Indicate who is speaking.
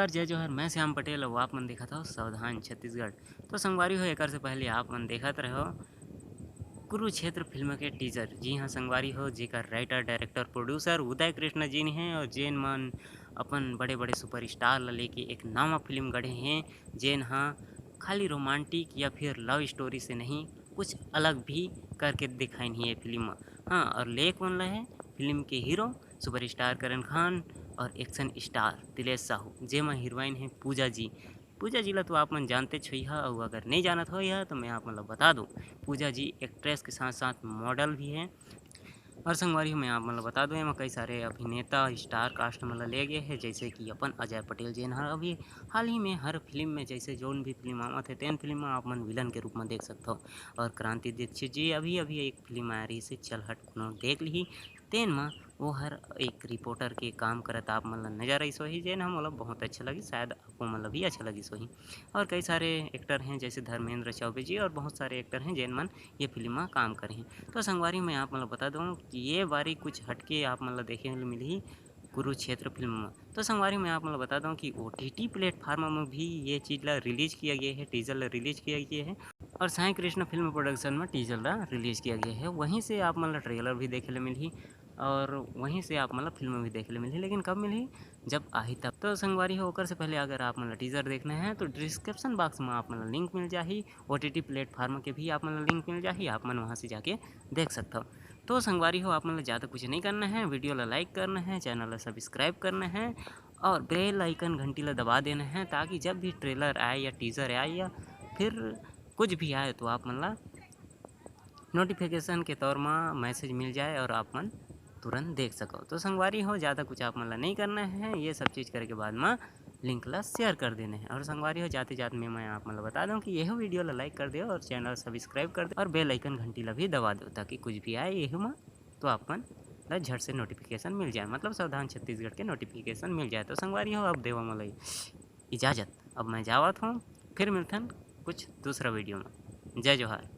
Speaker 1: नमस्कार जय जोहर, मैं श्याम पटेल और आप मन देखत हव सावधान छत्तीसगढ़। तो संगवारी हो एकर से पहले आप मन देखत रहो कुरुक्षेत्र फिल्म के टीजर। जी हाँ संगवारी हो, जेकर राइटर डायरेक्टर प्रोड्यूसर उदय कृष्ण जी हैं और जेन मन अपन बड़े बड़े सुपरस्टार ला लेके एक नवा फिल्म गढ़े हैं, जेन हाँ खाली रोमांटिक या फिर लव स्टोरी से नहीं कुछ अलग भी करके दिखाइन ही ये फिल्म। हाँ, और लेक मन ला है फिल्म के हीरो सुपरस्टार करण खान और एक्शन स्टार दिलेश साहू, जेमा हीरोइन है पूजा जी। पूजा जी ला तो आप मन जानते छइहा, और अगर नहीं जानत हो यह तो मैं आप मन ला बता दूं, पूजा जी एक्ट्रेस के साथ साथ मॉडल भी हैं। और संगवारी मैं आप मन ला बता दूं, एमा कई सारे अभिनेता स्टार कास्ट मन ला ले गए हैं, जैसे कि अपन अजय पटेल जेन हर अभी हाल ही में हर फिल्म में जैसे जोन भी फिल्म आवत है तेन फिल्म में आप मन विलन के रूप में देख सकते हो। और क्रांति दीक्षित जी अभी अभी एक फिल्म आ रही से चल हट कोनो देख ली, तेन में वो हर एक रिपोर्टर के काम करत आप मन ला नजर आई सोही, जेन हम मतलब बहुत अच्छा लगी, शायद आपको मन ला भी अच्छा लगी सोही। और कई सारे एक्टर हैं जैसे धर्मेंद्र चौबे जी और बहुत सारे एक्टर हैं जेन मन ये फिल्म में काम करे हैं। तो संगवारी मैं आप मन ला बता दूं कि ये बारी कुछ हटके आप मन ला देखे ले मिली कुरुक्षेत्र फिल्म में। तो संगवारी मैं आप मन ला बता दूं कि OTT प्लेटफार्म में भी ये चीज़ ला रिलीज किया गया है, टीजर ला रिलीज किया गया है, और साई कृष्ण फिल्म प्रोडक्शन में टीजर ला रिलीज किया गया है। वहीं से आप मतलब ट्रेलर भी देखे ले मिली और वहीं से आप मतलब फिल्म भी देखे ले मिली, लेकिन कब मिली जब आई तब। तो संगवारी हो ओकर से पहले अगर आप मतलब टीजर देखना है तो डिस्क्रिप्शन बॉक्स में आप मतलब लिंक मिल जाही, OTT प्लेटफार्म के भी आप मतलब लिंक मिल जाही, आप मन वहाँ से जाके देख सकते हो। तो संगवारी हो आप मतलब ज़्यादा कुछ नहीं करना है, वीडियो ला लाइक करना है, चैनल ला सब्सक्राइब करना है और बेल आइकन घंटी ला दबा देना है, ताकि जब भी ट्रेलर आए या टीजर आए या फिर कुछ भी आए तो आप मन ला नोटिफिकेशन के तौर में मैसेज मिल जाए और आप मन तुरंत देख सको। तो संगवारी हो ज़्यादा कुछ आप मन ला नहीं करना है, ये सब चीज़ करने के बाद में लिंक ला शेयर कर देना है। और संगवारी हो जाते जाते मैं आप मन ला बता दूं कि यह वीडियो ला लाइक कर दे और चैनल सब्सक्राइब कर दे और बेल आइकन घंटी ला भी दबा दो, ताकि कुछ भी आए यही में तो आप मन ला झट से नोटिफिकेशन मिल जाए, मतलब सावधान छत्तीसगढ़ के नोटिफिकेशन मिल जाए। तो संगवारी हो अब देवा मलाई इजाज़त, अब मैं जावत हूँ, फिर मिलथन कुछ दूसरा वीडियो में। जय जोहार।